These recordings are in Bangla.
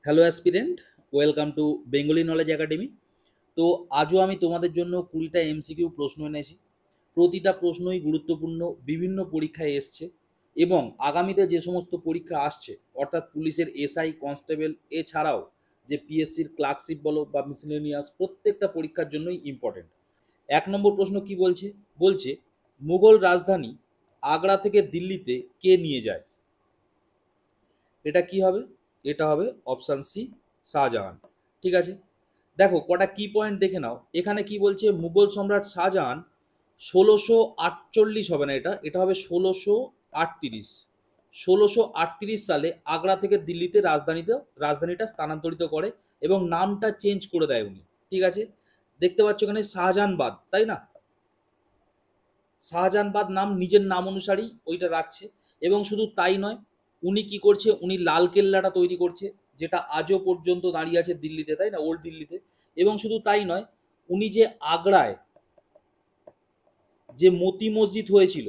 Hello aspirant, welcome to Bengali knowledge academy. তো আজও আমি তোমাদের জন্য 20টা এমসিকিউ প্রশ্ন এনেছি। প্রতিটা প্রশ্নই গুরুত্বপূর্ণ, বিভিন্ন পরীক্ষায় এসছে এবং আগামীতে যে সমস্ত পরীক্ষা আসছে অর্থাৎ পুলিশের এসআই কনস্টেবল এছাড়াও যে পিএসসির ক্লার্কশিপ বলো বা মিসেলেনিয়াস প্রত্যেকটা পরীক্ষার জন্যই ইম্পর্টেন্ট। 1 নম্বর প্রশ্ন কি বলছে? বলছে মুঘল রাজধানী আগ্রা থেকে দিল্লিতে কে নিয়ে যায়? এটা কি হবে? এটা হবে অপশান সি, শাহজাহান। ঠিক আছে, দেখো কটা কি পয়েন্ট দেখে নাও। এখানে কি বলছে? মুঘল সম্রাট শাহজাহান 1648 হবে না, এটা এটা হবে 1638। 1638 সালে আগ্রা থেকে দিল্লিতে রাজধানীটা স্থানান্তরিত করে এবং নামটা চেঞ্জ করে দেয় উনি। ঠিক আছে, দেখতে পাচ্ছ এখানে শাহজাহানবাদ, তাই না? শাহজাহানবাদ নাম নিজের নাম অনুসারেই ওইটা রাখছে। এবং শুধু তাই নয়, উনি কি করছে? উনি লাল কেল্লাটা তৈরি করছে, যেটা আজও পর্যন্ত দাঁড়িয়ে আছে দিল্লিতে, তাই না, ওল্ড দিল্লিতে। এবং শুধু তাই নয়, উনি যে আগ্রায় যে মতি মসজিদ হয়েছিল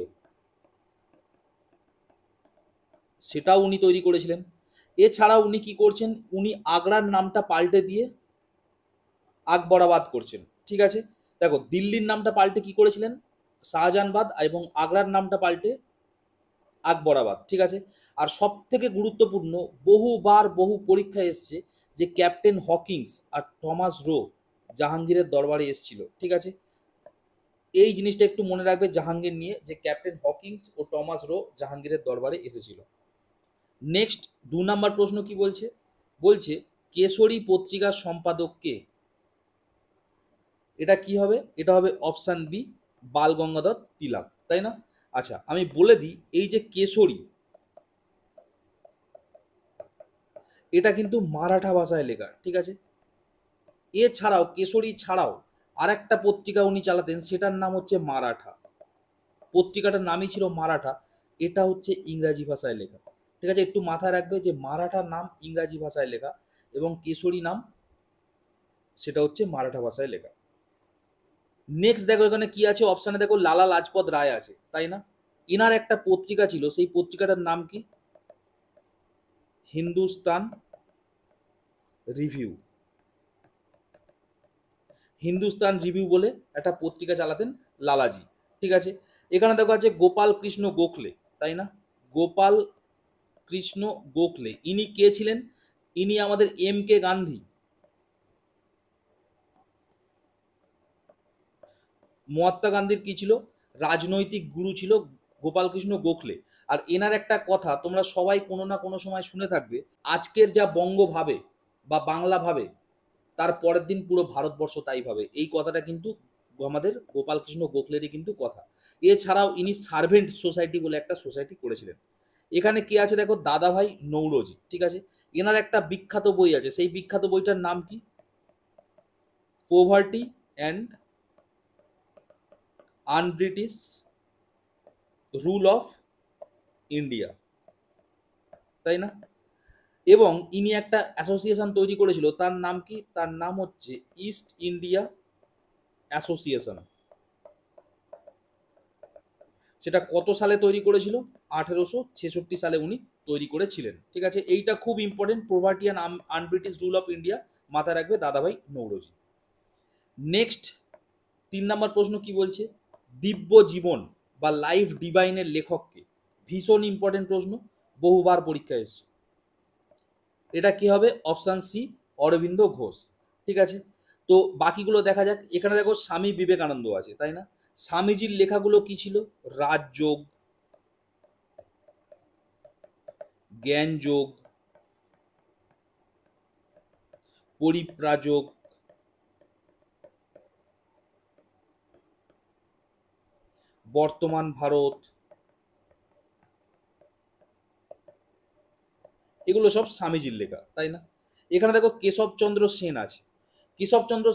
সেটাও উনি তৈরি করেছিলেন। এছাড়া উনি কি করছেন? উনি আগ্রার নামটা পাল্টে দিয়ে আকবরাবাদ করছেন। ঠিক আছে, দেখো দিল্লির নামটা পাল্টে কি করেছিলেন? শাহজাহানবাদ, এবং আগ্রার নামটা পাল্টে আকবরাবাদ। ঠিক আছে, আর সব থেকে গুরুত্বপূর্ণ, বহুবার বহু পরীক্ষায় এসছে যে ক্যাপ্টেন হকিংস আর থমাস রো জাহাঙ্গীরের দরবারে এসেছিল। ঠিক আছে, এই জিনিসটা একটু মনে রাখবে জাহাঙ্গীর নিয়ে, যে ক্যাপ্টেন হকিংস ও টমাস রো জাহাঙ্গীরের দরবারে এসেছিল। নেক্সট 2 নম্বর প্রশ্ন কি বলছে? বলছে কেশরী পত্রিকার সম্পাদক কে? এটা কি হবে? এটা হবে অপশান বি, বাল গঙ্গাধর তিলক, তাই না? আচ্ছা, আমি বলে দিই, এই যে কেশরী, এটা কিন্তু মারাঠা ভাষায় লেখা। ঠিক আছে, এছাড়াও কেশরী ছাড়াও আর একটা পত্রিকা উনি চালাতেন, সেটার নাম হচ্ছে মারাঠা। পত্রিকাটার নামই ছিল মারাঠা, এটা হচ্ছে ইংরাজি ভাষায় লেখা। ঠিক আছে, একটু মাথায় রাখবে যে মারাঠার নাম ইংরাজি ভাষায় লেখা এবং কেশরী নাম সেটা হচ্ছে মারাঠা ভাষায় লেখা। নেক্সট দেখো এখানে কি আছে অপশানে, দেখো লালা লাজপত রায় আছে, তাই না? এনার একটা পত্রিকা ছিল, সেই পত্রিকাটার নাম কি? হিন্দুস্তান রিভিউ। হিন্দুস্তান রিভিউ বলে একটা পত্রিকা চালাতেন লালাজি। ঠিক আছে, এখানে দেখো আছে গোপাল কৃষ্ণ গোখলে, তাই না? গোপাল কৃষ্ণ গোখলে ইনি কে ছিলেন? ইনি আমাদের এম কে গান্ধী, মহাত্মা গান্ধীর কি ছিল? রাজনৈতিক গুরু ছিল গোপালকৃষ্ণ গোখলে। আর এনার একটা কথা তোমরা সবাই কোনো না কোনো সময় শুনে থাকবে, আজকের যা বঙ্গ ভাবে বা বাংলা ভাবে, তার পরের দিন পুরো ভারতবর্ষ তাই ভাবে। এই কথাটা কিন্তু আমাদের গোপালকৃষ্ণ গোখলেরই কিন্তু কথা। এছাড়াও ইনি সার্ভেন্ট সোসাইটি বলে একটা সোসাইটি করেছিলেন। এখানে কে আছে দেখো? দাদাভাই নৌরোজি। ঠিক আছে, এনার একটা বিখ্যাত বই আছে, সেই বিখ্যাত বইটার নাম কি? Poverty and un-British rule of India, তাই না? এবং ইনি একটা অ্যাসোসিয়েশন তৈরি করেছিল, তার নাম কি? তার নাম হচ্ছে ইস্ট ইন্ডিয়া অ্যাসোসিয়েশন। সেটা কত সালে তৈরি করেছিল? 1866 সালে উনি তৈরি করেছিলেন। ঠিক আছে, এইটা খুব important, poverty and un-British rule of India, মাথায় রাখবে দাদাভাই নৌরোজি। নেক্সট 3 নম্বর প্রশ্ন কি বলছে? দিব্য জীবন বা লাইফ ডিভাইনের লেখককে? ভীষণ ইম্পর্টেন্ট প্রশ্ন, বহুবার পরীক্ষায় এসেছে। এটা কি হবে? Option C, Aurobindo Ghosh. ঠিক আছে, তো বাকিগুলো দেখা যাক। এখানে দেখো স্বামী বিবেকানন্দ আছে, তাই না? স্বামীজির লেখাগুলো কি ছিল? রাজযোগ, জ্ঞানযোগ, পরিব্রাজক, বর্তমান ভারত, এগুলো সব স্বামীজির লেখা, তাই না? এখানে দেখো কেশবচন্দ্র সেন আছে। কেশবচন্দ্র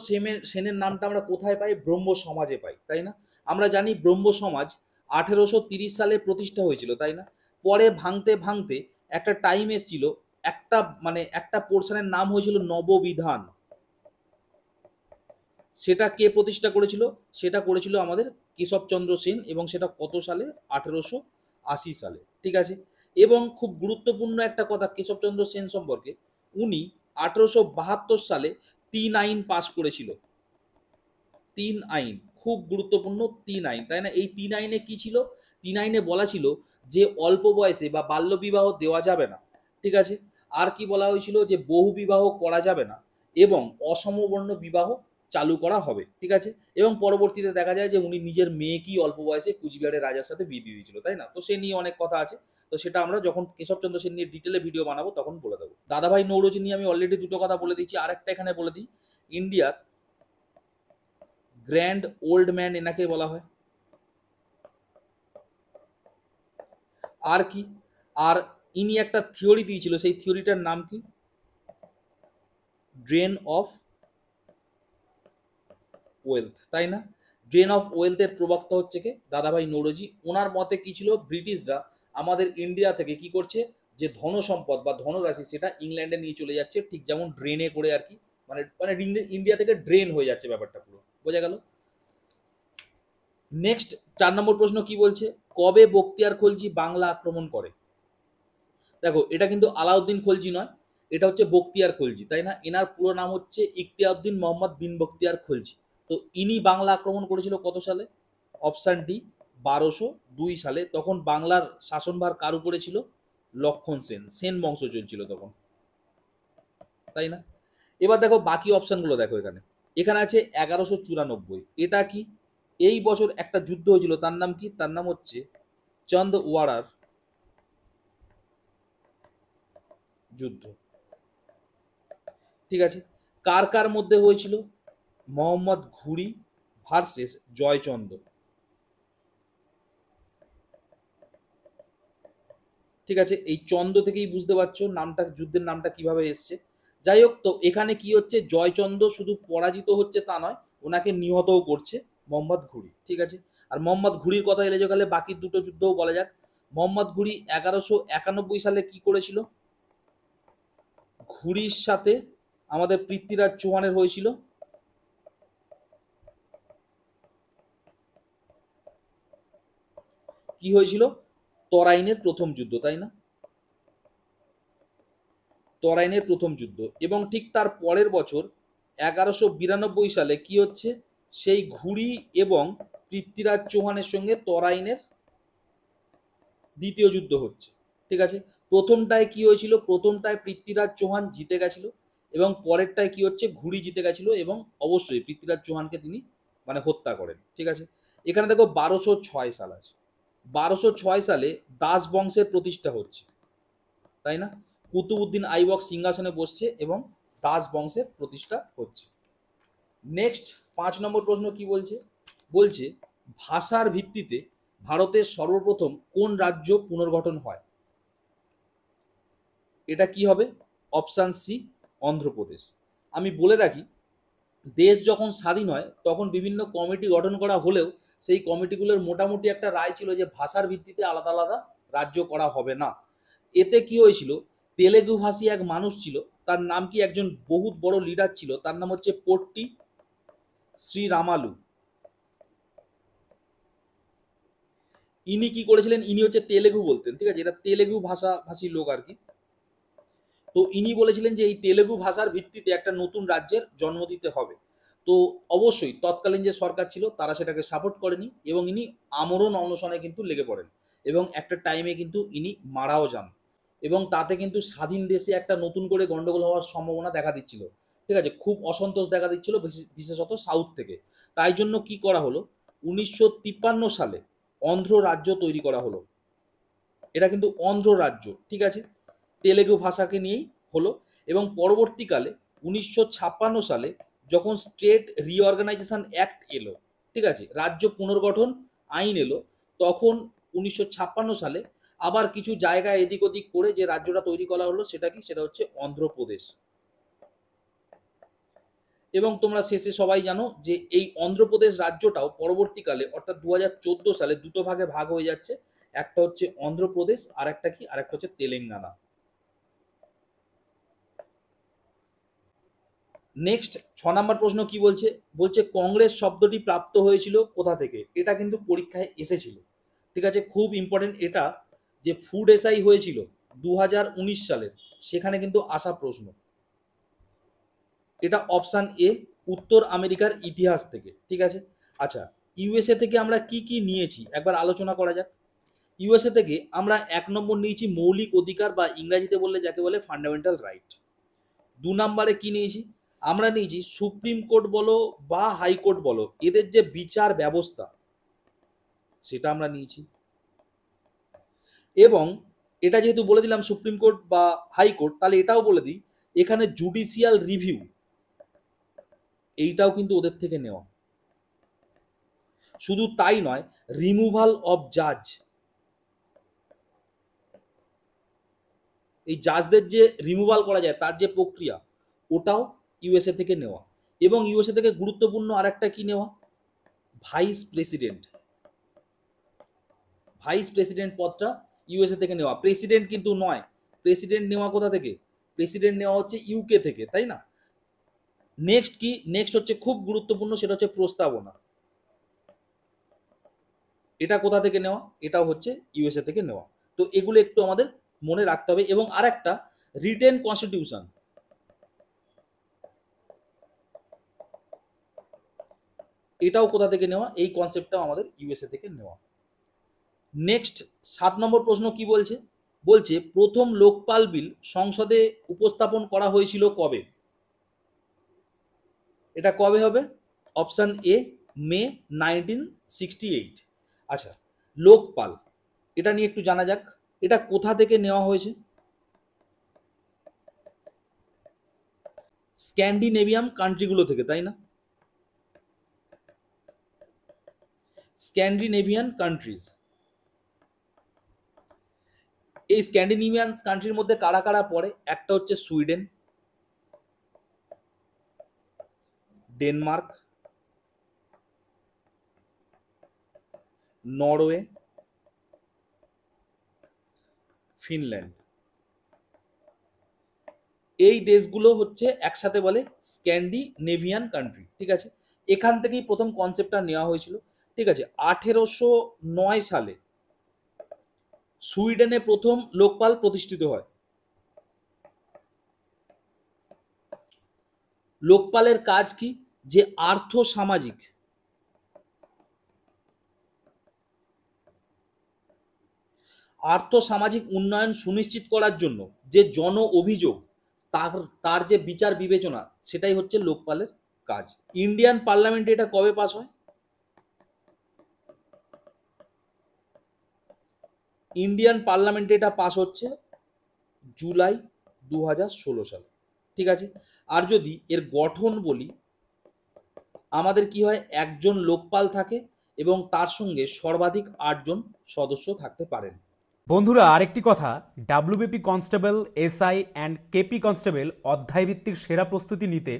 সেনের নামটা আমরা কোথায় পাই? ব্রহ্ম সমাজে পাই, তাই না? আমরা জানি ব্রহ্ম সমাজ 1830 সালে প্রতিষ্ঠা হয়েছিল, তাই না? পরে ভাঙতে ভাঙতে একটা টাইম এসেছিল, একটা একটা পোর্শনের নাম হয়েছিল নববিধান। সেটা কে প্রতিষ্ঠা করেছিল? সেটা করেছিল আমাদের কেশবচন্দ্র সেন, এবং সেটা কত সালে? 1880 সালে। ঠিক আছে, এবং খুব গুরুত্বপূর্ণ একটা কথা কেশবচন্দ্র সেন সম্পর্কে, উনি 1872 সালে 3 আইন পাস করেছিল। 3 আইন, খুব গুরুত্বপূর্ণ 3 আইন, তাই না? এই 3 আইনে কি ছিল? 3 আইনে বলা ছিল যে অল্প বয়সে বা বাল্যবিবাহ দেওয়া যাবে না, ঠিক আছে? আর কি বলা হয়েছিল? যে বহু বিবাহ করা যাবে না এবং অসমবর্ণ বিবাহ চালু করা হবে, ঠিক আছে? এবং পরবর্তীতে দেখা যায় যে উনি নিজের মেয়েকেই অল্প বয়সে কুচবিহারের রাজার সাথে বিয়ে দিয়ে দিয়েছিল, তাই না? তো সে নিয়ে অনেক কথা আছে, তো সেটা আমরা যখন কেশবচন্দ্র সেন নিয়ে ডিটেলে ভিডিও বানাবো তখন বলে দেবো। দাদাভাই নৌরোজি নিয়ে আমি অলরেডি দুটো কথা বলে দিচ্ছি, আরেকটা এখানে বলে দিই। ইন্ডিয়ার গ্র্যান্ড ওল্ড ম্যান এনাকে বলা হয়। আর কি? আর ইনি একটা থিওরি দিয়েছিল, সেই থিওরিটার নাম কি? ড্রেন অফ ওয়েলথ, তাই না? ড্রেন অফ ওয়েলথের প্রবক্তা হচ্ছে কে? দাদাভাই নৌরোজি। ওনার মতে কি ছিল? ব্রিটিশরা আমাদের ইন্ডিয়া থেকে কি করছে, যে ধন সম্পদ বা ধনরাশি সেটা ইংল্যান্ডে নিয়ে চলে যাচ্ছে, ঠিক যেমন ড্রেনে করে আর কি, মানে মানে ইন্ডিয়া থেকে ড্রেন হয়ে যাচ্ছে ব্যাপারটা পুরো, বোঝা গেল? নেক্সট 4 নম্বর প্রশ্ন কি বলছে? কবে বখতিয়ার খলজি বাংলা আক্রমণ করে? দেখো, এটা কিন্তু আলাউদ্দিন খলজি নয়, এটা হচ্ছে বখতিয়ার খলজি, তাই না? এনার পুরো নাম হচ্ছে ইখতিয়াউদ্দিন মোহাম্মদ বিন বখতিয়ার খলজি। তো ইনি বাংলা আক্রমণ করেছিল কত সালে? অপশান ডি, 1202 সালে। তখন বাংলার শাসনভার কার উপরে ছিল? লক্ষণ সেন, সেন বংশ চলছিল তখন, তাই না? এবার দেখো বাকি অপশানগুলো দেখো, এখানে এখানে আছে 1194, এটা কি? এই বছর একটা যুদ্ধ হয়েছিল, তার নাম কি? তার নাম হচ্ছে চন্দওয়াড়ার যুদ্ধ, ঠিক আছে? কার কার মধ্যে হয়েছিল? মোহাম্মদ ঘুরি ভার্সেস জয়চন্দ্র, ঠিক আছে? এই চন্দ্র থেকেই বুঝতে পারছো নামটা, যুদ্ধের নামটা কিভাবে এসছে। যাই হোক, তো এখানে কি হচ্ছে? জয়চন্দ্র শুধু পরাজিত হচ্ছে তা নয়, ওনাকে নিহতও করছে মোহাম্মদ ঘুরি, ঠিক আছে? আর মোহাম্মদ ঘুরির কথা এলে গেলে বাকি দুটো যুদ্ধও বলা যাক। মোহাম্মদ ঘুরি 1191 সালে কি করেছিল? ঘুরির সাথে আমাদের পৃথ্বীরাজ চৌহানের হয়েছিল কি হয়েছিল? তরাইনের প্রথম যুদ্ধ, তাই না? তরাইনের প্রথম যুদ্ধ। এবং ঠিক তার পরের বছর 1192 সালে কি হচ্ছে? সেই ঘুরি এবং পৃথ্বীরাজ চৌহানের সঙ্গে তরাইনের দ্বিতীয় যুদ্ধ হচ্ছে, ঠিক আছে? প্রথমটায় কি হয়েছিল? প্রথমটায় পৃথ্বীরাজ চৌহান জিতে গেছিল এবং পরেরটায় কি হচ্ছে? ঘুরি জিতে গেছিল এবং অবশ্যই পৃথ্বীরাজ চৌহানকে তিনি মানে হত্যা করেন, ঠিক আছে? এখানে দেখো 1206 সাল আছে। 1206 সালে দাস বংশের প্রতিষ্ঠা হচ্ছে, তাই না? কুতুবউদ্দিন আইবক সিংহাসনে বসছে এবং দাস বংশের প্রতিষ্ঠা হচ্ছে। নেক্সট 5 নম্বর প্রশ্ন কি বলছে? বলছে ভাষার ভিত্তিতে ভারতের সর্বপ্রথম কোন রাজ্য পুনর্গঠন হয়? এটা কি হবে? Option C, Andhra Pradesh. আমি বলে রাখি, দেশ যখন স্বাধীন হয় তখন বিভিন্ন কমিটি গঠন করা হলেও সেই কমিটিগুলোর মোটামুটি একটা রায় ছিল যে ভাষার ভিত্তিতে আলাদা আলাদা রাজ্য করা হবে না। এতে কি হয়েছিল? তেলেগু ভাষী এক মানুষ ছিল, তার নাম কি? একজন বহুত বড় লিডার ছিল, তার নাম হচ্ছে পোট্টি শ্রীরামালু। ইনি কি করেছিলেন? ইনি হচ্ছে তেলেগু বলতেন, ঠিক আছে? এটা তেলেগু ভাষাভাষী লোক আর কি। তো ইনি বলেছিলেন যে এই তেলেগু ভাষার ভিত্তিতে একটা নতুন রাজ্যের জন্ম দিতে হবে। তো অবশ্যই তৎকালীন যে সরকার ছিল তারা সেটাকে সাপোর্ট করেনি এবং ইনি আমরণ অনশনে কিন্তু লেগে পড়েন এবং একটা টাইমে কিন্তু ইনি মারাও যান এবং তাতে কিন্তু স্বাধীন দেশে একটা নতুন করে গন্ডগোল হওয়ার সম্ভাবনা দেখা দিচ্ছিল, ঠিক আছে? খুব অসন্তোষ দেখা দিচ্ছিল বিশেষত সাউথ থেকে। তাই জন্য কি করা হলো? 1953 সালে অন্ধ্র রাজ্য তৈরি করা হলো। এটা কিন্তু অন্ধ্র রাজ্য, ঠিক আছে? তেলেগু ভাষাকে নিয়েই হলো। এবং পরবর্তীকালে 1956 সালে যখন স্টেট রিঅর্গানাইজেশন অ্যাক্ট এলো, ঠিক আছে, রাজ্য পুনর্গঠন আইন এলো, তখন 1956 সালে আবার কিছু জায়গায় এদিক ওদিক করে যে রাজ্যটা তৈরি করা হলো সেটা কি? সেটা হচ্ছে অন্ধ্রপ্রদেশ। এবং তোমরা শেষে সবাই জানো যে এই অন্ধ্রপ্রদেশ রাজ্যটাও পরবর্তীকালে অর্থাৎ 2014 সালে দুটো ভাগে ভাগ হয়ে যাচ্ছে। একটা হচ্ছে অন্ধ্রপ্রদেশ, আর একটা কি? আর একটা হচ্ছে তেলেঙ্গানা। নেক্সট 6 নম্বর প্রশ্ন কি বলছে? বলছে কংগ্রেস শব্দটি প্রাপ্ত হয়েছিল কোথা থেকে? এটা কিন্তু পরীক্ষায় এসেছিল, ঠিক আছে? খুব ইম্পর্টেন্ট এটা, যে ফুড এসআই হয়েছিল 2019 সালের, সেখানে কিন্তু আসা প্রশ্ন। এটা অপশান এ, উত্তর আমেরিকার ইতিহাস থেকে। ঠিক আছে, আচ্ছা ইউএসএ থেকে আমরা কি কি নিয়েছি একবার আলোচনা করা যাক। ইউএসএ থেকে আমরা 1 নম্বর নিয়েছি মৌলিক অধিকার, বা ইংরাজিতে বললে যাকে বলে ফান্ডামেন্টাল রাইট। 2 নম্বরে কি নিয়েছি, আমরা নিয়েছি সুপ্রিম কোর্ট বলো বা হাইকোর্ট বলো, এদের যে বিচার ব্যবস্থা সেটা আমরা নিয়েছি। এবং এটা যেহেতু বলে দিলাম সুপ্রিম কোর্ট বা হাইকোর্ট, তাহলে এটাও বলে দিই এখানে জুডিশিয়াল রিভিউ এইটাও কিন্তু ওদের থেকে নেওয়া। শুধু তাই নয়, রিমুভাল অফ জাজ, এই জাজদের যে রিমুভাল করা যায় তার যে প্রক্রিয়া, ওটাও ইউএসএ থেকে নেওয়া। এবং ইউএসএ থেকে গুরুত্বপূর্ণ আরেকটা কি নেওয়া, ভাইস প্রেসিডেন্ট। ভাইস প্রেসিডেন্ট পদটা ইউএসএ থেকে নেওয়া, প্রেসিডেন্ট কিন্তু নয়। প্রেসিডেন্ট নেওয়া কোথা থেকে, প্রেসিডেন্ট নেওয়া হচ্ছে ইউকে থেকে, তাই না? নেক্সট কি, নেক্সট হচ্ছে খুব গুরুত্বপূর্ণ, সেটা হচ্ছে প্রস্তাবনা। এটা কোথা থেকে নেওয়া, এটাও হচ্ছে ইউএসএ থেকে নেওয়া। তো এগুলো একটু আমাদের মনে রাখতে হবে। এবং আরেকটা রিটেন কনস্টিটিউশন, এটাও কোথা থেকে নেওয়া, এই কনসেপ্টটাও আমাদের ইউএসএ থেকে নেওয়া। নেক্সট 7 নম্বর প্রশ্ন কি বলছে, বলছে প্রথম লোকপাল বিল সংসদে উপস্থাপন করা হয়েছিল কবে। এটা কবে হবে, অপশান এ মে 1968। আচ্ছা লোকপাল, এটা নিয়ে একটু জানা যাক, এটা কোথা থেকে নেওয়া হয়েছে, স্ক্যান্ডিনেভিয়ান কান্ট্রিগুলো থেকে, তাই না? স্ক্যান্ডিনেভিয়ান কান্ট্রিজ, এই স্ক্যান্ডিনেভিয়ান কান্ট্রির মধ্যে কারা কারা পড়ে, একটা হচ্ছে সুইডেন, ডেনমার্ক, নরওয়ে, ফিনল্যান্ড। এই দেশগুলো হচ্ছে একসাথে বলে স্ক্যান্ডিনেভিয়ান কান্ট্রি। ঠিক আছে, এখান থেকেই প্রথম কনসেপ্টটা নেওয়া হয়েছিল। ঠিক আছে, 1809 সালে সুইডেনে প্রথম লোকপাল প্রতিষ্ঠিত হয়। লোকপালের কাজ কি, যে আর্থ সামাজিক উন্নয়ন সুনিশ্চিত করার জন্য যে জন অভিযোগ, তার তার যে বিচার বিবেচনা, সেটাই হচ্ছে লোকপালের কাজ। ইন্ডিয়ান পার্লামেন্টে এটা কবে পাস হয়, ইন্ডিয়ান পার্লামেন্টে এটা পাস হচ্ছে জুলাই 2016 সালে। ঠিক আছে, আর যদি এর গঠন বলি, আমাদের কি হয়, একজন লোকপাল থাকে এবং তার সঙ্গে সর্বাধিক 8 জন সদস্য থাকতে পারেন। বন্ধুরা, আরেকটি কথা, WBP constable, SI and KP constable অধ্যায়ভিত্তিক সেরা প্রস্তুতি নিতে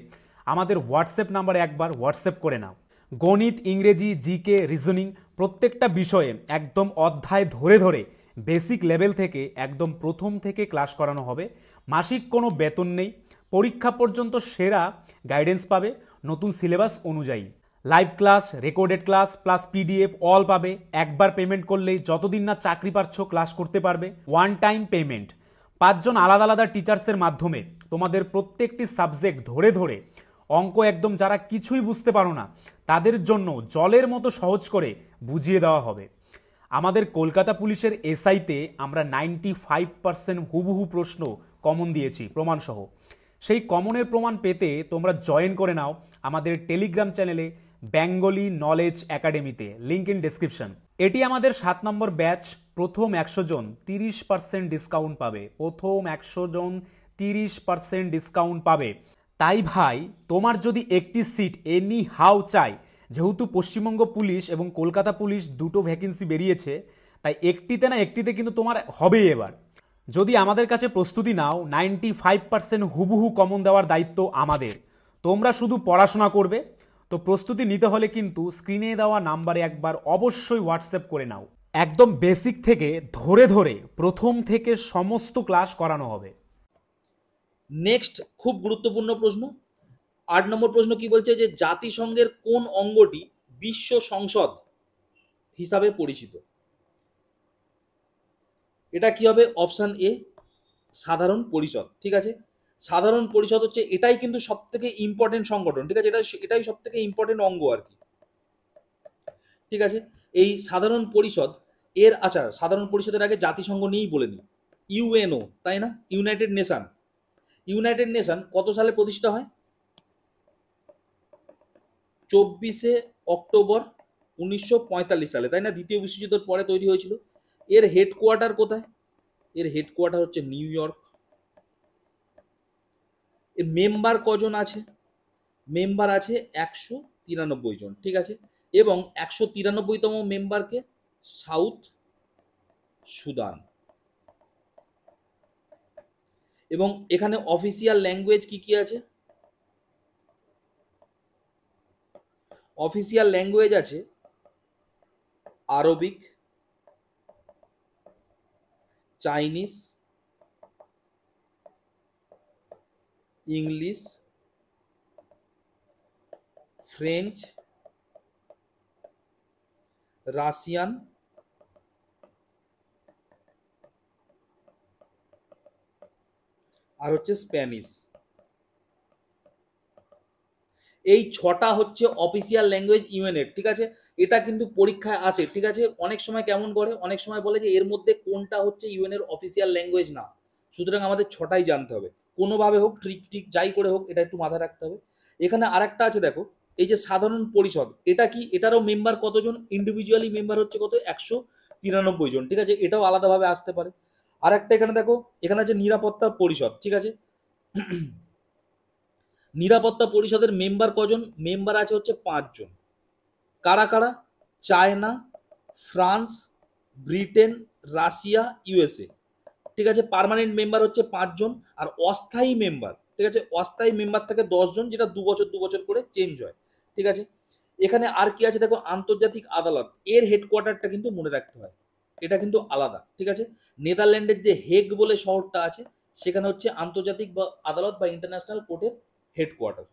আমাদের হোয়াটসঅ্যাপ নাম্বারে একবার হোয়াটসঅ্যাপ করে নাও। গণিত, ইংরেজি, জিকে, রিজনিং প্রত্যেকটা বিষয়ে একদম অধ্যায় ধরে ধরে বেসিক লেভেল থেকে একদম প্রথম থেকে ক্লাস করানো হবে। মাসিক কোনো বেতন নেই, পরীক্ষা পর্যন্ত সেরা গাইডেন্স পাবে নতুন সিলেবাস অনুযায়ী। Live class, recorded class plus PDF all পাবে। একবার পেমেন্ট করলেই যতদিন না চাকরি পাচ্ছ ক্লাস করতে পারবে। One time payment. 5 জন আলাদা আলাদা টিচার্সের মাধ্যমে তোমাদের প্রত্যেকটি সাবজেক্ট ধরে ধরে অঙ্ক একদম যারা কিছুই বুঝতে পারো না তাদের জন্য জলের মতো সহজ করে বুঝিয়ে দেওয়া হবে। আমাদের কলকাতা পুলিশের এসআইতে আমরা 95% হুবহু প্রশ্ন কমন দিয়েছি প্রমাণসহ। সেই কমনের প্রমাণ পেতে তোমরা জয়েন করে নাও আমাদের টেলিগ্রাম চ্যানেলে বেঙ্গলি নলেজ একাডেমিতে, লিঙ্ক ইন ডেসক্রিপশন। এটি আমাদের 7 নম্বর ব্যাচ। প্রথম 100 জন 30% ডিসকাউন্ট পাবে। প্রথম 100 জন 30% ডিসকাউন্ট পাবে। তাই ভাই, তোমার যদি একটি সিট এনি হাউ চাই, যেহেতু পশ্চিমবঙ্গ পুলিশ এবং কলকাতা পুলিশ দুটো ভ্যাকেন্সি বেরিয়েছে, তাই একটিতে না একটিতে কিন্তু তোমার হবেই এবার। যদি আমাদের কাছে প্রস্তুতি নাও, 95% হুবহু কমন দেওয়ার দায়িত্ব আমাদের। তোমরা শুধু পড়াশোনা করবে। তো প্রস্তুতি নিতে হলে কিন্তু স্ক্রিনে দেওয়া নাম্বারে একবার অবশ্যই হোয়াটসঅ্যাপ করে নাও। একদম বেসিক থেকে ধরে ধরে প্রথম থেকে সমস্ত ক্লাস করানো হবে। নেক্সট খুব গুরুত্বপূর্ণ প্রশ্ন, 8 নম্বর প্রশ্ন কি বলছে, যে জাতিসংঘের কোন অঙ্গটি বিশ্ব সংসদ হিসাবে পরিচিত। এটা কি হবে, অপশান এ সাধারণ পরিষদ। ঠিক আছে, সাধারণ পরিষদ হচ্ছে, এটাই কিন্তু সব থেকে ইম্পর্টেন্ট সংগঠন, ঠিক আছে, এটাই সব থেকে ইম্পর্টেন্ট অঙ্গ আর কি, ঠিক আছে। এই সাধারণ পরিষদ এর, আচ্ছা সাধারণ পরিষদের আগে জাতিসংঘ নিয়েই বলে নিই, ইউএনও, তাই না, ইউনাইটেড নেশন। ইউনাইটেড নেশন কত সালে প্রতিষ্ঠা হয়? 24 অক্টোবর 1945 সালে, তাই না, দ্বিতীয় বিশ্বযুদ্ধের পরে তৈরি হয়েছিল। এর হেডকোয়ার্টার কোথায়? এর হেডকোয়ার্টার হচ্ছে নিউ ইয়র্ক। এর মেম্বার কজন আছে? মেম্বার আছে 193 জন, ঠিক আছে। এবং 193তম মেম্বারকে সাউথ সুদান। এবং এখানে অফিসিয়াল ল্যাঙ্গুয়েজ কি কি আছে? অফিসিয়াল ল্যাঙ্গুয়েজ আছে Arabic, Chinese, English, French, Russian, আর হচ্ছে স্প্যানিশ। এই 6টা হচ্ছে অফিসিয়াল ল্যাঙ্গুয়েজ ইউএনএর, ঠিক আছে। এটা কিন্তু পরীক্ষায় আসে, ঠিক আছে। অনেক সময় কেমন করে, অনেক সময় বলে যে এর মধ্যে কোনটা হচ্ছে ইউএনএর অফিসিয়াল ল্যাঙ্গুয়েজ না, সুতরাং আমাদের 6টাই জানতে হবে, কোনোভাবে হোক, ট্রিক ঠিক যাই করে হোক, এটা একটু মাথায় রাখতে হবে। এখানে আরেকটা আছে দেখো, এই যে সাধারণ পরিষদ, এটা কি, এটারও মেম্বার কতজন? ইন্ডিভিজুয়ালি মেম্বার হচ্ছে কত? 193 জন, ঠিক আছে, এটাও আলাদাভাবে আসতে পারে। আর একটা এখানে দেখো, এখানে আছে নিরাপত্তা পরিষদ, ঠিক আছে। নিরাপত্তা পরিষদের মেম্বার কজন? মেম্বার আছে হচ্ছে 5 জন। কারা কারা? China, France, Britain, Russia, USA, ঠিক আছে। পার্মানেন্ট মেম্বার হচ্ছে 5 জন, আর অস্থায়ী মেম্বার, ঠিক আছে, অস্থায়ী মেম্বার থাকে 10 জন, যেটা 2 বছর করে চেঞ্জ হয়, ঠিক আছে। এখানে আর কি আছে দেখো, আন্তর্জাতিক আদালত, এর হেডকোয়ার্টারটা কিন্তু মনে রাখতে হয়, এটা কিন্তু আলাদা, ঠিক আছে। নেদারল্যান্ডের যে হেগ বলে শহরটা আছে, সেখানে হচ্ছে আন্তর্জাতিক বা আদালত বা ইন্টারন্যাশনাল কোর্টের হেডকোয়ার্টার।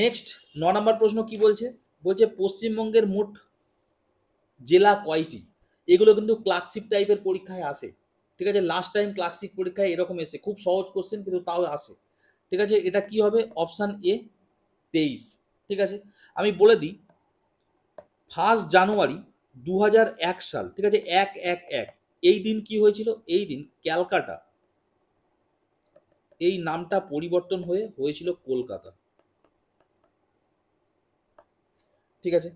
নেক্সট 9 নম্বর প্রশ্ন কি বলছে? বলছে পশ্চিমবঙ্গের মোট জেলা কয়টি? এগুলো কিন্তু ক্লার্কশিপ টাইপের পরীক্ষায় আসে, ঠিক আছে। লাস্ট টাইম ক্লার্কশিপ পরীক্ষায় এরকম এসে, খুব সহজ কোশ্চেন কিন্তু তাও আসে, ঠিক আছে। এটা কি হবে? অপশান এ 23, ঠিক আছে। আমি বলে দিই, 1 জানুয়ারি 2001 সাল, ঠিক আছে, 111, এই দিন কি হয়েছিল? এই দিন ক্যালকাটা, এই নামটা পরিবর্তন হয়ে হয়েছিল কলকাতা, ঠিক আছে।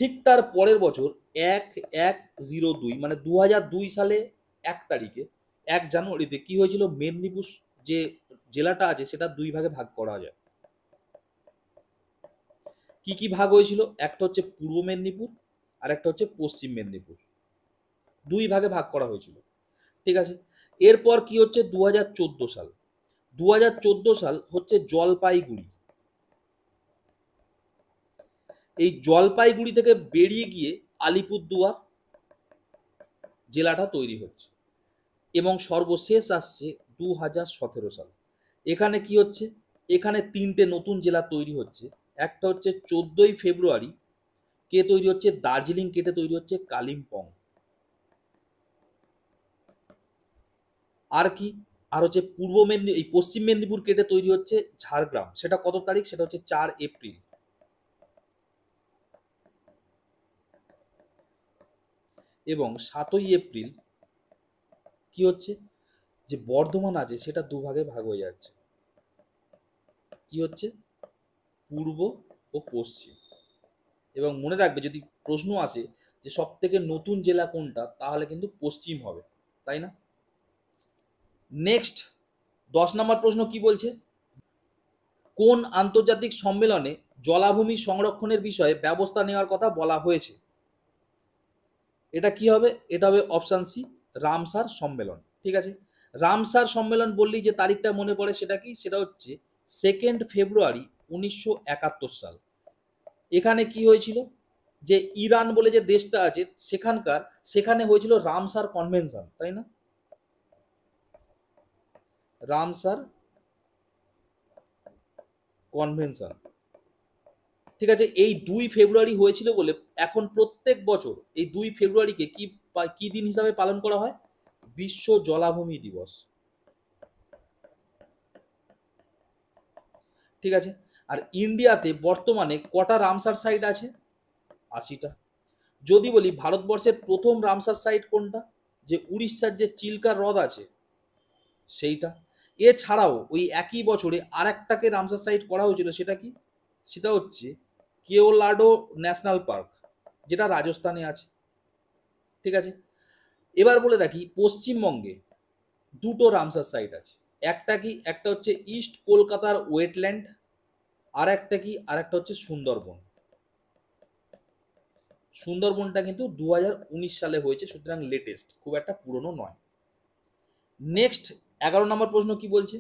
ঠিক তার পরের বছর 1102, মানে 2002 সালে 1 তারিখে, 1 জানুয়ারিতে কি হয়েছিল? মেদিনীপুর যে জেলাটা আছে সেটা 2 ভাগে ভাগ করা যায়। কি কি ভাগ হয়েছিল? একটা হচ্ছে পূর্ব মেদিনীপুর, আর একটা হচ্ছে পশ্চিম মেদিনীপুর, 2 ভাগে ভাগ করা হয়েছিল, ঠিক আছে। এরপর কি হচ্ছে? 2014 সাল, 2014 সাল হচ্ছে জলপাইগুড়ি, এই জলপাইগুড়ি থেকে বেরিয়ে গিয়ে আলিপুরদুয়ার জেলাটা তৈরি হচ্ছে। এবং সর্বশেষ আসছে 2017 সাল, এখানে কি হচ্ছে? এখানে 3টে নতুন জেলা তৈরি হচ্ছে। একটা হচ্ছে 14ই ফেব্রুয়ারি, কে তৈরি হচ্ছে? দার্জিলিং কেটে তৈরি হচ্ছে কালিম্পং। আর কি? আর হচ্ছে এই পশ্চিম মেদিনীপুর কেটে তৈরি হচ্ছে ঝাড়গ্রাম, সেটা কত তারিখ? সেটা হচ্ছে 4 এপ্রিল। এবং 7ই এপ্রিল কি হচ্ছে? যে বর্ধমান আছে সেটা 2 ভাগে ভাগ হয়ে যাচ্ছে, কি হচ্ছে? পূর্ব ও পশ্চিম। এবং মনে রাখবে, যদি প্রশ্ন আসে যে সব থেকে নতুন জেলা কোনটা, তাহলে কিন্তু পশ্চিম হবে, তাই না। নেক্সট 10 নম্বর প্রশ্ন কি বলছে? কোন আন্তর্জাতিক সম্মেলনে জলাভূমি সংরক্ষণের বিষয়ে ব্যবস্থা নেওয়ার কথা বলা হয়েছে? এটা কি হবে? এটা হবে অপশান সি, রামসার সম্মেলন, ঠিক আছে। রামসার সম্মেলন বললেই যে তারিখটা মনে পড়ে, সেটা কি? সেটা হচ্ছে 2 ফেব্রুয়ারি 1971 সাল। এখানে কি হয়েছিল? যে ইরান বলে যে দেশটা আছে, সেখানে হয়েছিল রামসার কনভেনশন, তাই না, রামসার কনভেনশন, ঠিক আছে। এই 2 ফেব্রুয়ারি হয়েছিল বলে এখন প্রত্যেক বছর এই 2 ফেব্রুয়ারিকে কি কি দিন হিসাবে পালন করা হয়? বিশ্ব জলাভূমি দিবস। ঠিক আছে। আর ইন্ডিয়াতে বর্তমানে কটা রামসার সাইট আছে? 80টা। যদি বলি ভারতবর্ষের প্রথম রামসার সাইট কোনটা? যে উড়িষ্যার যে চিল্কা হ্রদ আছে সেইটা। এছাড়াও ওই একই বছরে আরেকটাকে রামসার সাইট করা হয়েছিল, সেটা কি? সেটা হচ্ছে কেওলাডো ন্যাশনাল পার্ক, যেটা রাজস্থানে আছে। ঠিক আছে। এবার বলে রাখি পশ্চিমবঙ্গে দুটো রামসার সাইট আছে। একটা কি? একটা হচ্ছে ইস্ট কলকাতার ওয়েটল্যান্ড, আর একটা কি? আর একটা হচ্ছে সুন্দরবন। সুন্দরবনটা কিন্তু 2019 সালে হয়েছে, সুতরাং লেটেস্ট, খুব একটা পুরনো নয়। নেক্সট 11 নম্বর প্রশ্ন কি বলছে?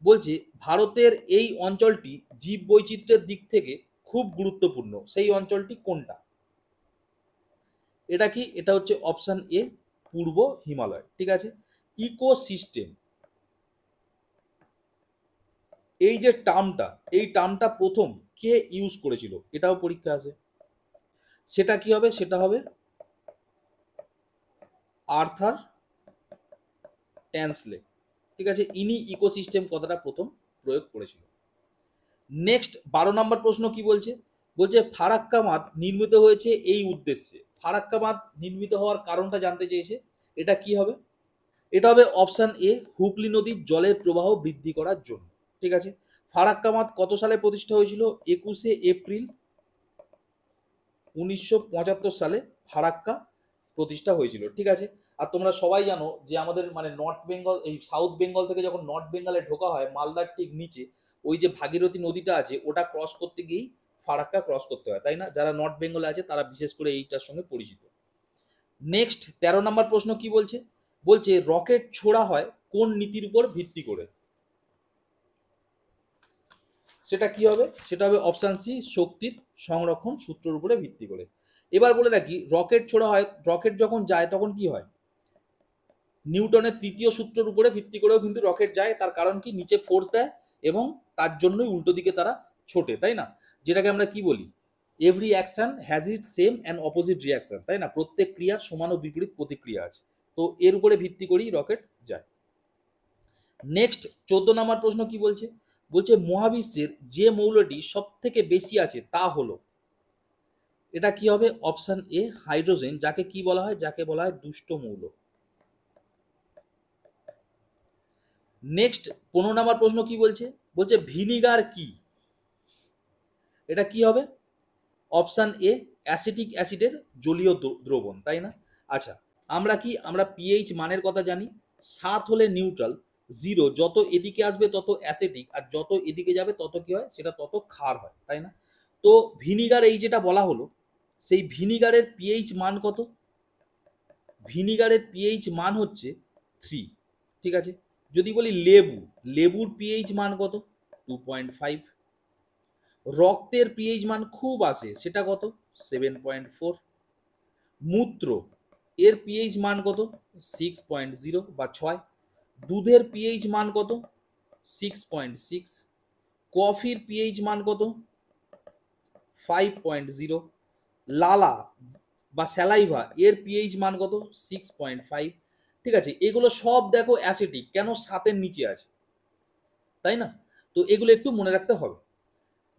বলছে ভারতের এই অঞ্চলটি জীব বৈচিত্র্যের দিক থেকে খুব গুরুত্বপূর্ণ, সেই অঞ্চলটি কোনটা? এটা কি? এটা হচ্ছে অপশন এ, পূর্ব হিমালয়। ঠিক আছে। ইকোসিস্টেম, এই যে টার্মটা, এই টার্মটা প্রথম কে ইউজ করেছিল? এটাও পরীক্ষা আসে। সেটা কি হবে? সেটা হবে আর্থার ট্যান্সলে। ঠিক আছে। ইনি ইকোসিস্টেম কথাটা প্রথম প্রয়োগ করেছিল। নেক্সট 12 নম্বর প্রশ্ন কি বলছে? বলছে ফারাক্কা বাঁধ নির্মিত হয়েছে এই উদ্দেশ্যে। ফারাক্কা বাঁধ নির্মিত হওয়ার কারণটা জানতে চেয়েছে। এটা কি হবে? এটা হবে অপশন এ, হুগলি নদীর জলের প্রবাহ বৃদ্ধি করার জন্য। ঠিক আছে। ফারাক্কা বাঁধ কত সালে প্রতিষ্ঠা হয়েছিল? 21শে এপ্রিল 1975 সালে ফারাক্কা প্রতিষ্ঠা হয়েছিল। ঠিক আছে। আর তোমরা সবাই জানো যে আমাদের মানে নর্থ বেঙ্গল, এই সাউথ বেঙ্গল থেকে যখন নর্থ বেঙ্গলে ঢোকা হয়, মালদার ঠিক নিচে ওই যে ভাগীরথী নদীটা আছে, ওটা ক্রস করতে গিয়েই ফারাক্কা ক্রস করতে হয়, তাই না? যারা নর্থ বেঙ্গলে আছে তারা বিশেষ করে এইটার সঙ্গে পরিচিত। নেক্সট 13 নম্বর প্রশ্ন কি বলছে? বলছে রকেট ছোড়া হয় কোন নীতির উপর ভিত্তি করে? সেটা কি হবে? সেটা হবে অপশান সি, শক্তির সংরক্ষণ সূত্রের উপরে ভিত্তি করে। এবার বলে রাখি রকেট ছোড়া হয়, রকেট যখন যায় তখন কি হয়? নিউটনের তৃতীয় সূত্রের উপরে ভিত্তি করেও কিন্তু রকেট যায়। তার কারণ কি? নিচে ফোর্স দেয় এবং তার জন্যই উল্টো দিকে তারা ছোটে, তাই না? যেটাকে আমরা কি বলি? Every action has it same and opposite reaction, তাই না? প্রত্যেক ক্রিয়ার সমান ও বিপরীত প্রতিক্রিয়া আছে। তো এর উপরে ভিত্তি করেই রকেট যায়। নেক্সট 14 নম্বর প্রশ্ন কি বলছে? বলছে মহাবিশ্বের যে মৌলটি সব থেকে বেশি আছে তা হলো। এটা কি হবে? অপশন এ, হাইড্রোজেন, যাকে কি বলা হয়? যাকে বলা হয় দুষ্ট মৌল। নেক্সট 15 নম্বর প্রশ্ন কি বলছে? বলছে ভিনিগার কি? এটা কি হবে? অপশন এ, অ্যাসিটিক অ্যাসিডের জলীয় দ্রবণ, তাই না? আচ্ছা, আমরা কি? আমরা পিএইচ মানের কথা জানি। 7 হলে নিউট্রাল, 0 যত এদিকে আসবে তত অ্যাসিটিক, আর যত এদিকে যাবে তত কি হয়? সেটা তত ক্ষার হয়, তাই না? তো ভিনিগার এই যেটা বলা হলো, সেই ভিনিগারের পিএইচ মান কত? ভিনিগারের পিএইচ মান হচ্ছে 3। ঠিক আছে। যদি বলি লেবু, লেবুর পিএইচ মান কত? 2.5। রক্তের পিএইচ মান খুব আসে, সেটা কত? 7.4। মূত্র, এর পিএইচ মান কত? 6.0 বা 6। দুধের পিএইচ মান কত? 6.6। কফির পিএইচ মান কত? 5.0। লালা বা স্যালাইভা, এর পিএইচ মান কত? 6.5। ঠিক আছে। এগুলো সব দেখো অ্যাসিডিক, কেন? 7-এর নিচে আছে, তাই না? তো এগুলো একটু মনে রাখতে হবে।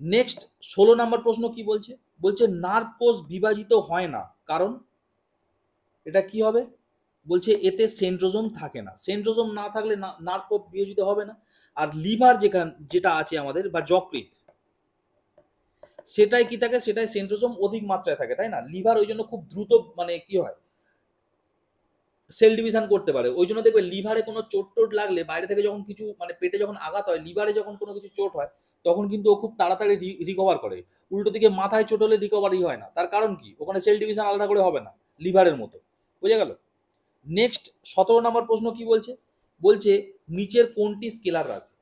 নেক্সট 16 নম্বর প্রশ্ন কি বলছে? বলছে নার্ভ কোষ বিভাজিত হয় না কারণ? এটা কি হবে? বলছে এতে সেন্ট্রোজোম থাকে না। সেন্ট্রোজোম না থাকলে নার্ভ কোষ বিভাজিত হবে না। আর লিভার যেটা আছে আমাদের, বা যকৃৎ, সেটাই কি থাকে? সেটাই সেন্ট্রোজোম অধিক মাত্রায় থাকে, তাই না? লিভার ওই জন্য খুব দ্রুত মানে কি হয়? সেল ডিভিশন করতে পারে। ওই জন্য দেখবে লিভারে কোনো চোট টোট লাগলে, বাইরে থেকে যখন কিছু মানে পেটে যখন আঘাত হয়, লিভারে যখন কোনো কিছু চোট হয়, তখন কিন্তু ও খুব তাড়াতাড়ি রিকভার করে। উল্টো দিকে মাথায় চোট হলে রিকভারি হয় না। তার কারণ কি? ওখানে সেল ডিভিশন আলাদা করে হবে না, লিভারের মতো। বুঝে গেল? নেক্সট 17 নম্বর প্রশ্ন কি বলছে? বলছে নিচের কোনটি স্কেলার রাশি?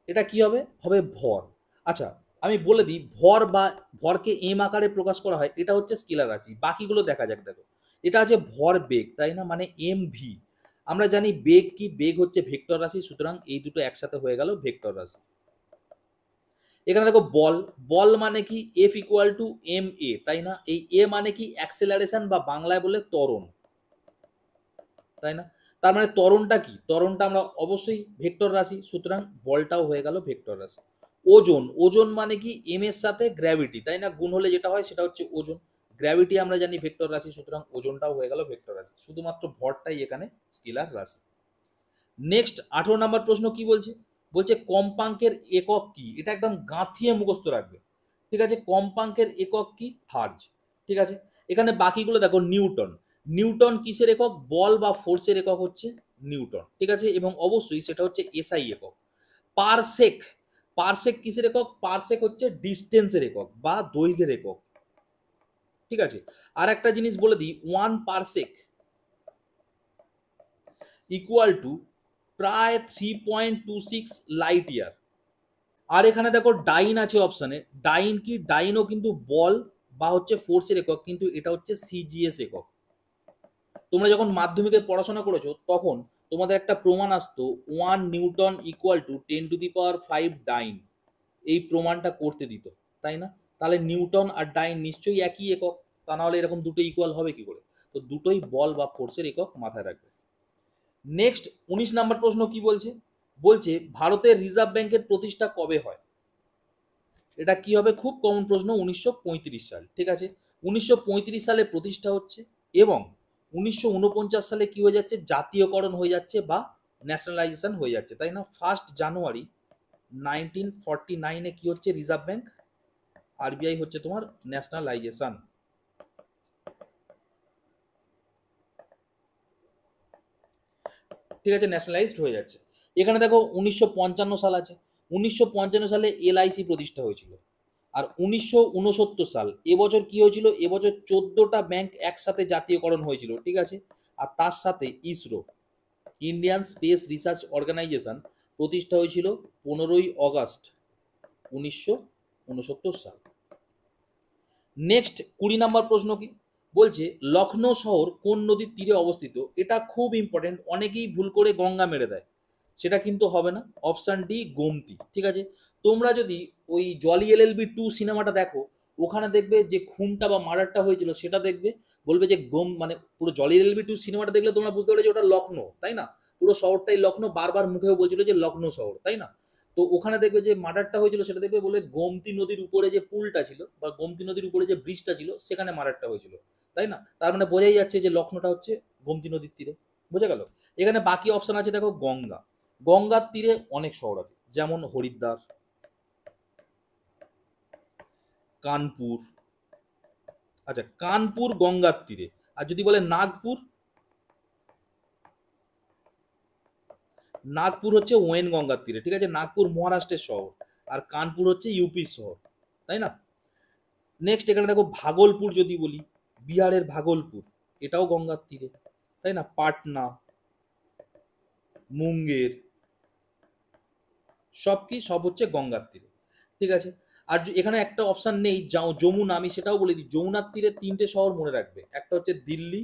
এটা কি হবে? হবে ভর। আচ্ছা, আমি বলে দিই, ভর বা ভরকে এম আকারে প্রকাশ করা হয়, এটা হচ্ছে স্কেলার রাশি। বাকিগুলো দেখা যাক। দেখো, এটা আছে ভর বেগ, তাই না? মানে এম ভি। আমরা জানি বেগ কি? বেগ হচ্ছে ভেক্টর রাশি, সুতরাং এই দুটো একসাথে হয়ে গেল ভেক্টর রাশি। এখানে দেখো বল, বল মানে কি? F equal to M A, তাই না? এই এ মানে কি? অ্যাক্সেলারেশন বা বাংলায় বলে ত্বরণ, তাই না? তার মানে ত্বরণটা কি? ত্বরণটা আমরা অবশ্যই ভেক্টর রাশি, সুতরাং বলটাও হয়ে গেল ভেক্টর রাশি। ওজন, ওজন মানে কি এম এর সাথে গ্র্যাভিটি, তাই না? গুণ হলে যেটা হয় সেটা হচ্ছে ওজন। গ্র্যাভিটি আমরা জানি ভেক্টর রাশি, সুতরাং ওজনটাও হয়ে গেল ভেক্টর রাশি, শুধুমাত্র ভরটাই এখানে স্কেলার রাশি। নেক্সট 18 নম্বর প্রশ্ন কি বলছে? বলছে কম্পাঙ্কের একক কি? এটা একদম গাঁথিয়ে মুখস্থ রাখবে, ঠিক আছে? কম্পাঙ্কের একক কি? হার্জ, ঠিক আছে? এখানে বাকিগুলো দেখো, নিউটন। নিউটন কিসের একক? বল বা ফোর্সের একক হচ্ছে নিউটন, ঠিক আছে? এবং অবশ্যই সেটা হচ্ছে এসআই একক। পারসেক, পারসেক কিসের একক? পারসেক হচ্ছে ডিস্টেন্সের একক বা দৈর্ঘ্যের একক, ঠিক আছে? আর একটা জিনিস বলে দিই, 1 পারসেক ইকুয়াল টু প্রায় 3.26 লাইট ইয়ার। আর এখানে দেখো ডাইন আছে অপশানে, ডাইন কি? ডাইনও কিন্তু বল বা হচ্ছে ফোর্সের একক, কিন্তু এটা হচ্ছে সিজিএস একক। তোমরা যখন মাধ্যমিকে পড়াশোনা করেছো তখন তোমাদের একটা প্রমাণ আসতো 1 নিউটন ইকুয়াল টু 10⁵ ডাইন, এই প্রমাণটা করতে দিত, তাই না? তাহলে নিউটন আর ডাইন নিশ্চয়ই একই একক, তা নাহলে এরকম দুটো ইকুয়াল হবে কি করে? তো দুটোই বল বা ফোর্সের একক, মাথায় রাখবে। নেক্সট 19 নম্বর প্রশ্ন কি বলছে? বলছে ভারতের রিজার্ভ ব্যাংকের প্রতিষ্ঠা কবে হয়? এটা কি হবে? খুব কমন প্রশ্ন, 1935 সাল, ঠিক আছে? 1935 সালে প্রতিষ্ঠা হচ্ছে এবং 1949 সালে কি হয়ে যাচ্ছে? জাতীয়করণ হয়ে যাচ্ছে বা ন্যাশনালাইজেশন হয়ে যাচ্ছে, তাই না? 1 জানুয়ারি 1949-এ কি হচ্ছে? রিজার্ভ ব্যাংক, আরবিআই হচ্ছে তোমার ন্যাশনালাইজেশন, ঠিক আছে? ন্যাশনালাইজড হয়ে যাচ্ছে। এখানে দেখো 1955 সাল আছে, 1955 সালে এলআইসি প্রতিষ্ঠা হয়েছিল। আর 1969 সাল, এবছর কি হয়েছিল? এবছর 14টা ব্যাংক একসাথে জাতীয়করণ হয়েছিল, ঠিক আছে? আর তার সাথে ISRO, Indian space research organisation, প্রতিষ্ঠা হয়েছিল 15ই অগস্ট 1969 সাল। নেক্সট 20 নম্বর প্রশ্ন কি বলছে? লখনৌ শহর কোন নদীর তীরে অবস্থিত? এটা খুব ইম্পর্টেন্ট, অনেকেই ভুল করে গঙ্গা মেরে দেয়, সেটা কিন্তু হবে না। অপশান ডি গোমতী, ঠিক আছে? তোমরা যদি ওই জলি LLB 2 সিনেমাটা দেখো, ওখানে দেখবে যে খুনটা বা মার্ডারটা হয়েছিল সেটা দেখবে, বলবে যে মানে পুরো জলি LLB 2 সিনেমাটা দেখলে তোমরা বুঝতে পারবে যে ওটা লখনৌ, তাই না? পুরো শহরটাই লখনৌ, বারবার মুখেও বলছিল যে লখনৌ শহর, তাই না? তো ওখানে দেখবে যে মার্ডারটা হয়েছিল সেটা দেখবে বলে গোমতী নদীর উপরে যে পুলটা ছিল বা গোমতী নদীর উপরে যে ব্রিজটা ছিল সেখানে মার্ডারটা হয়েছিল, তাই না? তার মানে বোঝাই যাচ্ছে যে লখনৌটা হচ্ছে গোমতী নদীর তীরে, বোঝা গেল? এখানে বাকি অপশন আছে দেখো, গঙ্গা, গঙ্গার তীরে অনেক শহর আছে, যেমন হরিদ্বার, কানপুর, আচ্ছা কানপুর গঙ্গার তীরে। আর যদি বলে নাগপুর, নাগপুর হচ্ছে ওয়েন গঙ্গার তীরে, ঠিক আছে? নাগপুর মহারাষ্ট্রের শহর আর কানপুর হচ্ছে ইউপি শহর, তাই না? নেক্সট এখানে দেখো ভাগলপুর, যদি বলি বিহারের ভাগলপুর, এটাও গঙ্গার তীরে, তাই না? পাটনা, মুঙ্গের, সব কি? সব হচ্ছে গঙ্গার তীরে, ঠিক আছে? আর এখানে একটা অপশন নেই যমুনা, আমি সেটাও বলে দিই, যমুনার তীরে 3টে শহর মনে রাখবে, একটা হচ্ছে দিল্লি,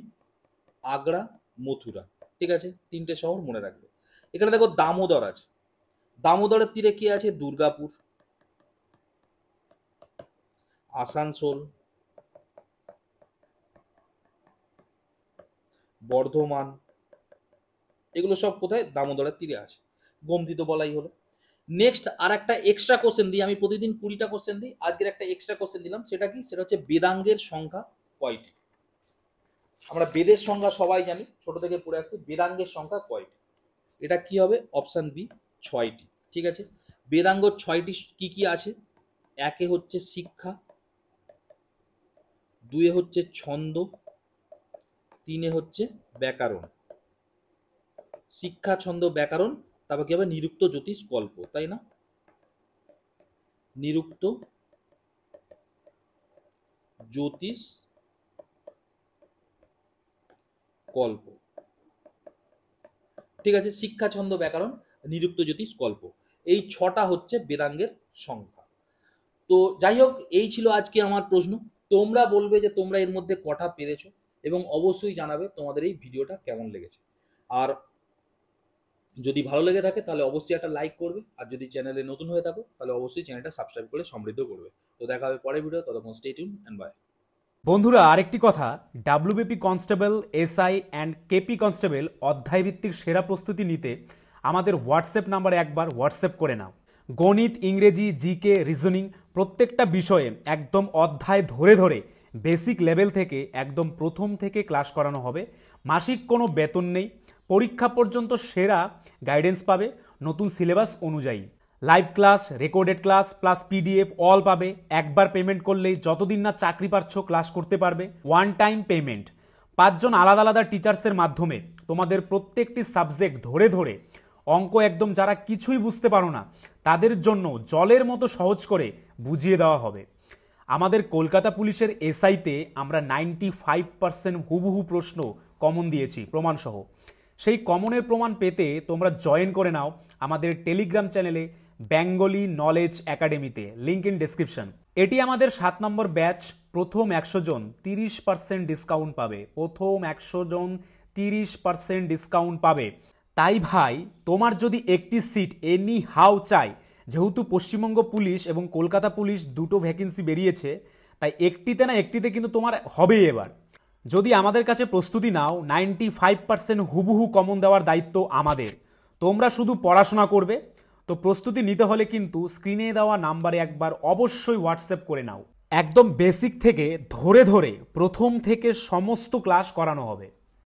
আগ্রা, মথুরা, ঠিক আছে? 3টে শহর মনে রাখবে। এখানে দেখো দামোদর আছে, দামোদরের তীরে কি আছে? দুর্গাপুর, আসানসোল, বর্ধমান, এগুলো সব কোথায়? দামোদরের তীরে আছে। গোমতী তো বলাই হলো। নেক্সট আর একটা এক্সট্রা কোশ্চেন দিই, আমি প্রতিদিন 20টা কোশ্চেন দিই, আজকের একটা এক্সট্রা কোশ্চেন দিলাম, সেটা কি? সেটা হচ্ছে বেদাঙ্গের সংখ্যা কয়টি? আমরা বেদের সংখ্যা সবাই জানি, ছোট থেকে পড়ে আসছি, বেদাঙ্গের সংখ্যা কয়টি? এটা কি হবে? অপশান বি, 6টি, ঠিক আছে? বেদাঙ্গ 6টি কি কি আছে? একে হচ্ছে শিক্ষা, 2 হচ্ছে ছন্দ, 3 হচ্ছে ব্যাকরণ। শিক্ষা, ছন্দ, ব্যাকরণ, তারপর কি হবে? নিরুক্ত, জ্যোতিষ, কল্প, তাই না? নিরুক্ত, জ্যোতিষ, কল্প, ঠিক আছে? শিক্ষা, ছন্দ, ব্যাকরণ, নিরুক্ত, জ্যোতিষ, কল্প, এই 6টা হচ্ছে বেদাঙ্গের সংখ্যা। তো যাই হোক, এই ছিল আজকে আমার প্রশ্ন। তোমরা বলবে যে তোমরা এর মধ্যে কটা পেরেছো এবং অবশ্যই জানাবে তোমাদের এই ভিডিওটা কেমন লেগেছে। আর যদি ভালো লেগে থাকে তাহলে অবশ্যই একটা লাইক করবে, আর যদি চ্যানেলে নতুন হয়ে থাকো তাহলে অবশ্যই চ্যানেলটা সাবস্ক্রাইব করে সমৃদ্ধ করবে। তো দেখা হবে পরের ভিডিও, ততক্ষণ স্টে টিউন এন্ড বাই। বন্ধুরা, আরেকটি কথা, WBP constable, SI and KP constable অধ্যায়ভিত্তিক সেরা প্রস্তুতি নিতে আমাদের হোয়াটসঅ্যাপ নাম্বারে একবার হোয়াটসঅ্যাপ করে নাও। গণিত, ইংরেজি, জিকে, রিজনিং প্রত্যেকটা বিষয়ে একদম অধ্যায় ধরে ধরে বেসিক লেভেল থেকে একদম প্রথম থেকে ক্লাস করানো হবে। মাসিক কোনো বেতন নেই, পরীক্ষা পর্যন্ত সেরা গাইডেন্স পাবে নতুন সিলেবাস অনুযায়ী। Live class, recorded class plus PDF all পাবে। একবার পেমেন্ট করলেই যতদিন না চাকরি পাচ্ছ ক্লাস করতে পারবে। One time payment. 5 জন আলাদা আলাদা টিচার্সের মাধ্যমে তোমাদের প্রত্যেকটি সাবজেক্ট ধরে ধরে অঙ্ক একদম যারা কিছুই বুঝতে পারো না তাদের জন্য জলের মতো সহজ করে বুঝিয়ে দেওয়া হবে। আমাদের কলকাতা পুলিশের এসআইতে আমরা 95% হুবহু প্রশ্ন কমন দিয়েছি প্রমাণসহ। সেই কমনের প্রমাণ পেতে তোমরা জয়েন করে নাও আমাদের টেলিগ্রাম চ্যানেলে বেঙ্গলি নলেজ একাডেমিতে, লিঙ্ক ইন ডেসক্রিপশন। এটি আমাদের 7 নম্বর ব্যাচ। প্রথম 100 জন 30% ডিসকাউন্ট পাবে। প্রথম 100 জন 30% ডিসকাউন্ট পাবে। তাই ভাই, তোমার যদি একটি সিট এনি হাউ চাই, যেহেতু পশ্চিমবঙ্গ পুলিশ এবং কলকাতা পুলিশ দুটো ভ্যাকেন্সি বেরিয়েছে, তাই একটিতে না একটিতে কিন্তু তোমার হবেই এবার। যদি আমাদের কাছে প্রস্তুতি নাও, 95% হুবহু কমন দেওয়ার দায়িত্ব আমাদের। তোমরা শুধু পড়াশোনা করবে। তো প্রস্তুতি নিতে হলে কিন্তু স্ক্রিনে দেওয়া নাম্বারে একবার অবশ্যই হোয়াটসঅ্যাপ করে নাও। একদম বেসিক থেকে ধরে ধরে প্রথম থেকে সমস্ত ক্লাস করানো হবে।